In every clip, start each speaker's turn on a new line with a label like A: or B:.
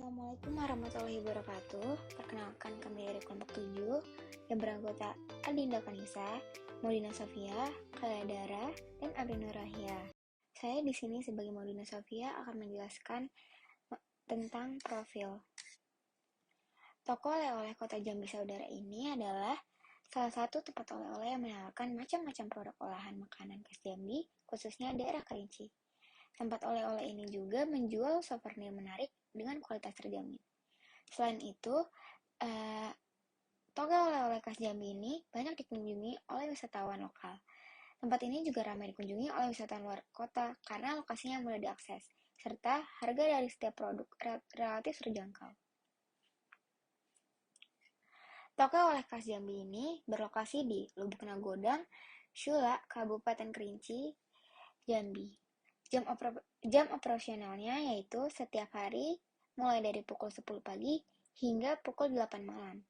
A: Assalamualaikum warahmatullahi wabarakatuh. Perkenalkan, kami dari kelompok 7 yang beranggota Adinda Kanisa, Maudina Sofia, Kaliadara, dan Abrinur Rahia. Saya di sini sebagai Maudina Sofia akan menjelaskan tentang profil. Toko oleh-oleh Kota Jambi Saudara ini adalah salah satu tempat oleh-oleh yang menawarkan macam-macam produk olahan makanan khas Jambi, khususnya daerah Kerinci. Tempat oleh-oleh ini juga menjual souvenir menarik dengan kualitas terjamin. Selain itu, toko oleh-oleh khas Jambi ini banyak dikunjungi oleh wisatawan lokal. Tempat ini juga ramai dikunjungi oleh wisatawan luar kota karena lokasinya mudah diakses, serta harga dari setiap produk relatif terjangkau. Toko oleh khas Jambi ini berlokasi di Lubuk Nagodang, Syula, Kabupaten Kerinci, Jambi. Jam operasionalnya yaitu setiap hari mulai dari pukul 10 pagi hingga pukul 8 malam.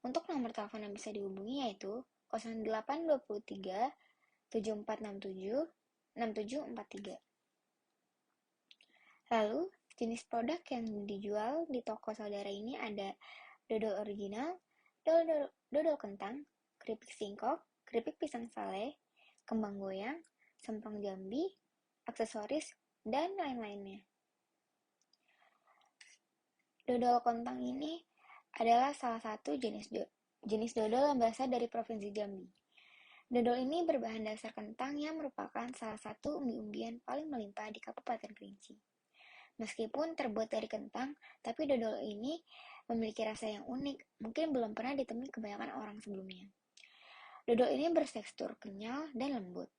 A: Untuk nomor telepon yang bisa dihubungi yaitu 0823 7467 6743. Lalu, jenis produk yang dijual di toko saudara ini ada dodol original, dodol kentang, keripik singkong, keripik pisang sale, kembang goyang, semprong Jambi, aksesoris, dan lain-lainnya. Dodol kentang ini adalah salah satu jenis dodol yang berasal dari Provinsi Jambi. Dodol ini berbahan dasar kentang yang merupakan salah satu umbi-umbian paling melimpah di Kabupaten Kerinci. Meskipun terbuat dari kentang, tapi dodol ini memiliki rasa yang unik, mungkin belum pernah ditemui kebanyakan orang sebelumnya. Dodol ini bertekstur kenyal dan lembut.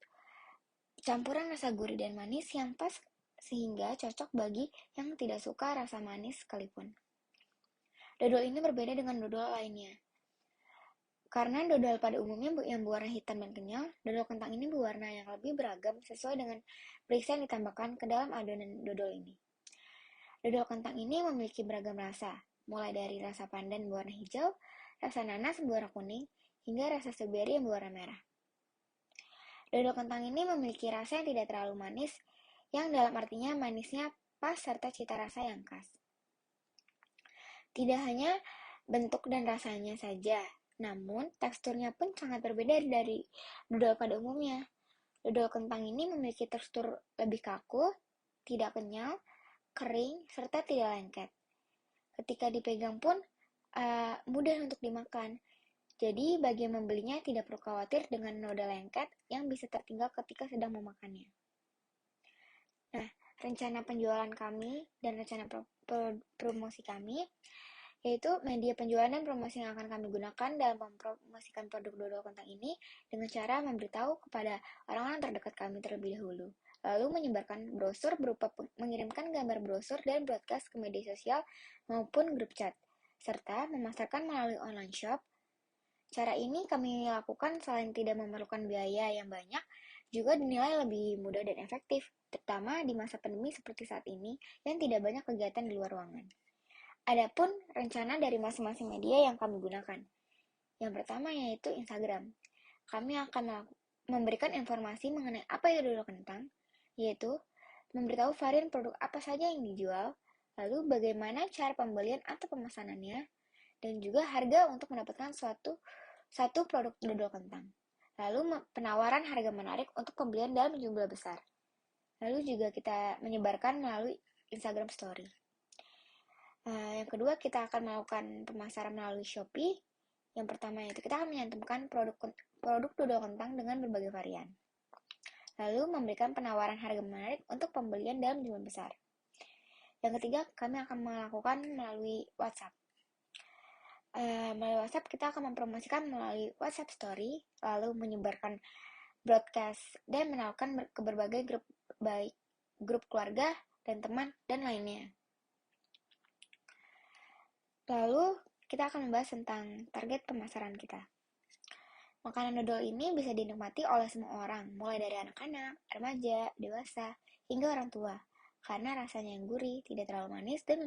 A: Campuran rasa gurih dan manis yang pas sehingga cocok bagi yang tidak suka rasa manis sekalipun. Dodol ini berbeda dengan dodol lainnya. Karena dodol pada umumnya yang berwarna hitam dan kenyal, dodol kentang ini berwarna yang lebih beragam sesuai dengan perisa yang ditambahkan ke dalam adonan dodol ini. Dodol kentang ini memiliki beragam rasa, mulai dari rasa pandan berwarna hijau, rasa nanas berwarna kuning, hingga rasa strawberry yang berwarna merah. Dodol kentang ini memiliki rasa yang tidak terlalu manis, yang dalam artinya manisnya pas serta cita rasa yang khas. Tidak hanya bentuk dan rasanya saja, namun teksturnya pun sangat berbeda dari dodol pada umumnya. Dodol kentang ini memiliki tekstur lebih kaku, tidak kenyal, kering, serta tidak lengket. Ketika dipegang pun mudah untuk dimakan. Jadi, bagi yang membelinya tidak perlu khawatir dengan noda lengket yang bisa tertinggal ketika sedang memakannya. Nah, rencana penjualan kami dan rencana promosi kami, yaitu media penjualan dan promosi yang akan kami gunakan dalam mempromosikan produk dodol kentang ini dengan cara memberitahu kepada orang-orang terdekat kami terlebih dahulu. Lalu menyebarkan brosur berupa mengirimkan gambar brosur dan broadcast ke media sosial maupun grup chat, serta memasarkan melalui online shop. Cara ini kami lakukan selain tidak memerlukan biaya yang banyak, juga dinilai lebih mudah dan efektif, terutama di masa pandemi seperti saat ini yang tidak banyak kegiatan di luar ruangan. Adapun rencana dari masing-masing media yang kami gunakan. Yang pertama yaitu Instagram. Kami akan memberikan informasi mengenai apa itu dodol kentang, yaitu memberitahu varian produk apa saja yang dijual, lalu bagaimana cara pembelian atau pemesanannya, dan juga harga untuk mendapatkan satu produk dodol kentang. Lalu penawaran harga menarik untuk pembelian dalam jumlah besar. Lalu juga kita menyebarkan melalui Instagram Story. Yang kedua, kita akan melakukan pemasaran melalui Shopee. Yang pertama itu kita akan menyantumkan produk dodol kentang dengan berbagai varian. Lalu memberikan penawaran harga menarik untuk pembelian dalam jumlah besar. Yang ketiga, kami akan melakukan melalui WhatsApp. Melalui WhatsApp kita akan mempromosikan melalui WhatsApp Story, lalu menyebarkan broadcast dan menawarkan ke berbagai grup, baik grup keluarga dan teman dan lainnya. Lalu kita akan membahas tentang target pemasaran kita. Makanan dodol ini bisa dinikmati oleh semua orang, mulai dari anak-anak, remaja, dewasa, hingga orang tua. Karena rasanya yang gurih, tidak terlalu manis, dan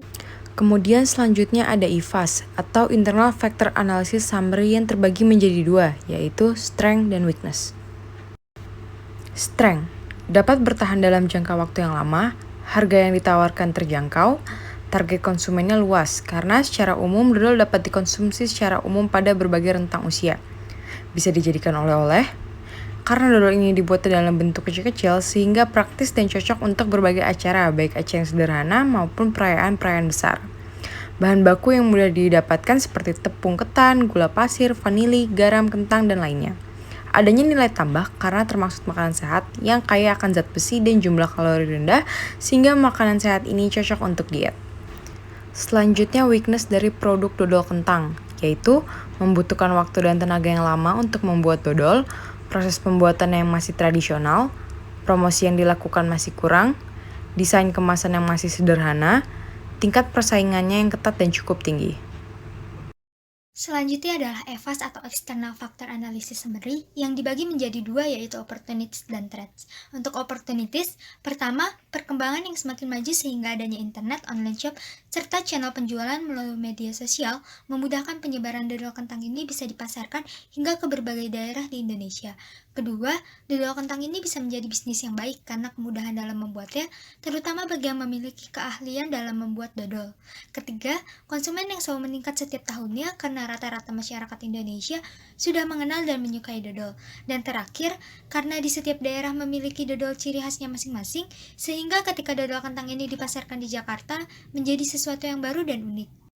B: kemudian selanjutnya ada IFAS atau Internal Factor Analysis Summary yang terbagi menjadi dua, yaitu Strength dan Weakness. Strength dapat bertahan dalam jangka waktu yang lama, harga yang ditawarkan terjangkau, Target konsumennya luas, karena secara umum dodol dapat dikonsumsi secara umum pada berbagai rentang usia. Bisa dijadikan oleh-oleh, karena dodol ini dibuat dalam bentuk kecil-kecil sehingga praktis dan cocok untuk berbagai acara, baik acara yang sederhana maupun perayaan-perayaan besar. Bahan baku yang mudah didapatkan seperti tepung ketan, gula pasir, vanili, garam, kentang, dan lainnya. Adanya nilai tambah karena termasuk makanan sehat yang kaya akan zat besi dan jumlah kalori rendah sehingga makanan sehat ini cocok untuk diet. Selanjutnya weakness dari produk dodol kentang, yaitu membutuhkan waktu dan tenaga yang lama untuk membuat dodol, proses pembuatan yang masih tradisional, promosi yang dilakukan masih kurang, desain kemasan yang masih sederhana, tingkat persaingannya yang ketat dan cukup tinggi.
C: Selanjutnya adalah EVAS atau External Factor Analysis Summary yang dibagi menjadi dua, yaitu Opportunities dan Threats. Untuk Opportunities, pertama, perkembangan yang semakin maju sehingga adanya internet, online shop, serta channel penjualan melalui media sosial memudahkan penyebaran dodol kentang ini bisa dipasarkan hingga ke berbagai daerah di Indonesia. Kedua, dodol kentang ini bisa menjadi bisnis yang baik karena kemudahan dalam membuatnya, terutama bagi yang memiliki keahlian dalam membuat dodol. Ketiga, konsumen yang selalu meningkat setiap tahunnya karena rata-rata masyarakat Indonesia sudah mengenal dan menyukai dodol. Dan terakhir, karena di setiap daerah memiliki dodol ciri khasnya masing-masing, sehingga ketika dodol kentang ini dipasarkan di Jakarta menjadi sesuatu yang baru dan unik.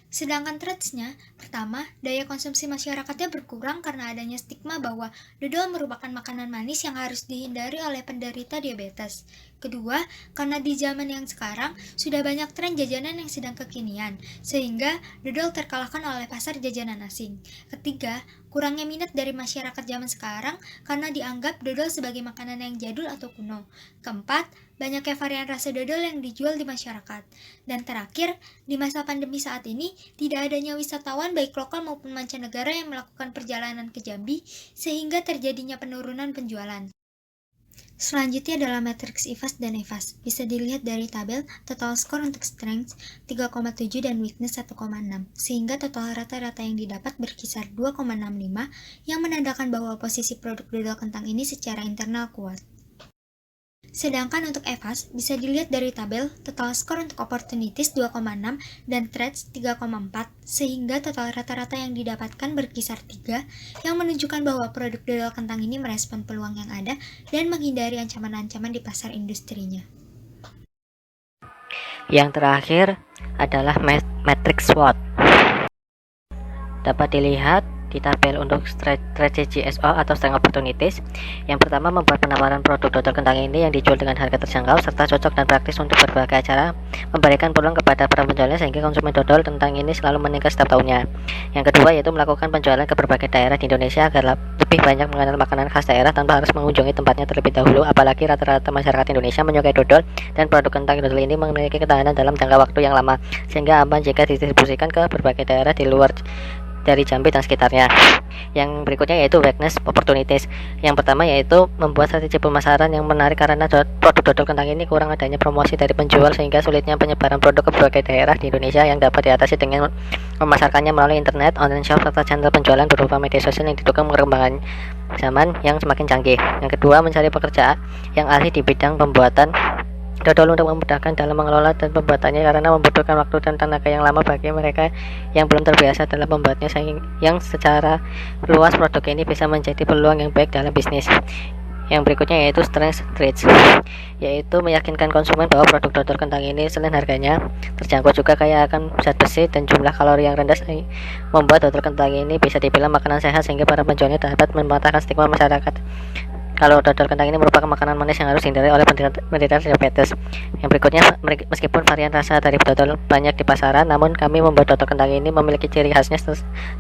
C: Sedangkan threats-nya, pertama, daya konsumsi masyarakatnya berkurang karena adanya stigma bahwa dodol merupakan makanan manis yang harus dihindari oleh penderita diabetes. Kedua, karena di zaman yang sekarang sudah banyak tren jajanan yang sedang kekinian, sehingga dodol terkalahkan oleh pasar jajanan asing. Ketiga, kurangnya minat dari masyarakat zaman sekarang karena dianggap dodol sebagai makanan yang jadul atau kuno. Keempat, banyaknya varian rasa dodol yang dijual di masyarakat. Dan terakhir, di masa pandemi saat ini, tidak adanya wisatawan baik lokal maupun mancanegara yang melakukan perjalanan ke Jambi, sehingga terjadinya penurunan penjualan. Selanjutnya adalah matriks IFAS dan EVAS. Bisa dilihat dari tabel total score untuk strength 3,7 dan weakness 1,6, sehingga total rata-rata yang didapat berkisar 2,65 yang menandakan bahwa posisi produk dodol kentang ini secara internal kuat. Sedangkan untuk EVAS bisa dilihat dari tabel total skor untuk opportunities 2,6 dan threats 3,4 sehingga total rata-rata yang didapatkan berkisar 3 yang menunjukkan bahwa produk dodol kentang ini merespon peluang yang ada dan menghindari ancaman-ancaman di pasar industrinya.
D: Yang terakhir adalah matrix SWOT. Dapat dilihat di tabel untuk strategi SO atau strength opportunities. Yang pertama, membuat penawaran produk dodol kentang ini yang dijual dengan harga terjangkau serta cocok dan praktis untuk berbagai acara, memberikan peluang kepada para penjualnya sehingga konsumen dodol kentang ini selalu meningkat setiap tahunnya. Yang kedua, yaitu melakukan penjualan ke berbagai daerah di Indonesia agar lebih banyak mengenal makanan khas daerah tanpa harus mengunjungi tempatnya terlebih dahulu, apalagi rata-rata masyarakat Indonesia menyukai dodol dan produk kentang dodol ini memiliki ketahanan dalam jangka waktu yang lama sehingga aman jika didistribusikan ke berbagai daerah di luar dari Jambi dan sekitarnya. Yang berikutnya yaitu weakness opportunities. Yang pertama yaitu membuat strategi pemasaran yang menarik karena produk dodol kentang ini kurang adanya promosi dari penjual sehingga sulitnya penyebaran produk ke berbagai daerah di Indonesia yang dapat diatasi dengan memasarkannya melalui internet, online shop, serta channel penjualan berupa media sosial yang didukung perkembangan zaman yang semakin canggih. Yang kedua, mencari pekerja yang ahli di bidang pembuatan dodol untuk memudahkan dalam mengelola dan pembuatannya karena membutuhkan waktu dan tenaga yang lama bagi mereka yang belum terbiasa dalam membuatnya, yang secara luas produk ini bisa menjadi peluang yang baik dalam bisnis. Yang berikutnya yaitu strength traits, yaitu meyakinkan konsumen bahwa produk dodol kentang ini selain harganya terjangkau juga kaya akan zat besi dan jumlah kalori yang rendah, membuat dodol kentang ini bisa dibilang makanan sehat sehingga para penjualnya dapat mematahkan stigma masyarakat kalau dodol kentang ini merupakan makanan manis yang harus dihindari oleh penderita diabetes. Yang berikutnya, meskipun varian rasa dari dodol banyak di pasaran, namun kami membuat dodol kentang ini memiliki ciri khasnya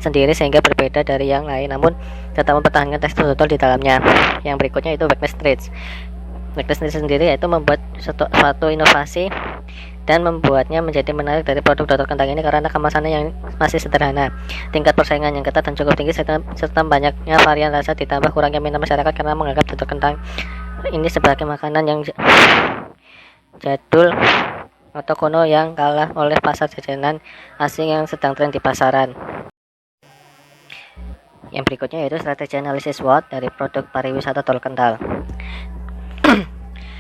D: sendiri sehingga berbeda dari yang lain, namun tetap mempertahankan tekstur dodol di dalamnya. Yang berikutnya itu weakness traits. Weakness traits sendiri yaitu membuat suatu inovasi dan membuatnya menjadi menarik dari produk dodol kentang ini karena kemasannya yang masih sederhana, tingkat persaingan yang ketat dan cukup tinggi, serta banyaknya varian rasa ditambah kurangnya minat masyarakat karena menganggap dodol kentang ini sebagai makanan yang jadul atau kuno yang kalah oleh pasar jajanan asing yang sedang tren di pasaran. Yang berikutnya yaitu strategi analisis SWOT dari produk pariwisata dodol kental.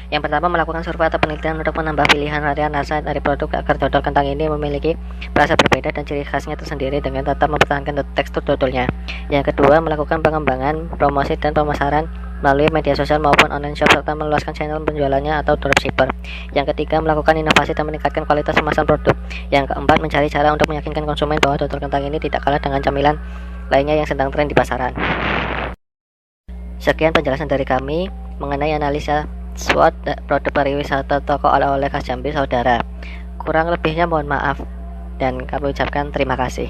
D: Yang pertama, melakukan survei atau penelitian untuk menambah pilihan varian rasa dari produk agar dodol kentang ini memiliki rasa berbeda dan ciri khasnya tersendiri dengan tetap mempertahankan tekstur dodolnya. Yang kedua, melakukan pengembangan, promosi, dan pemasaran melalui media sosial maupun online shop serta meluaskan channel penjualannya atau dropshipper. Yang ketiga, melakukan inovasi dan meningkatkan kualitas kemasan produk. Yang keempat, mencari cara untuk meyakinkan konsumen bahwa dodol kentang ini tidak kalah dengan camilan lainnya yang sedang tren di pasaran. Sekian penjelasan dari kami mengenai analisa SWOT produk pariwisata toko oleh-oleh khas Jambi, saudara. Kurang lebihnya mohon maaf dan kami ucapkan terima kasih.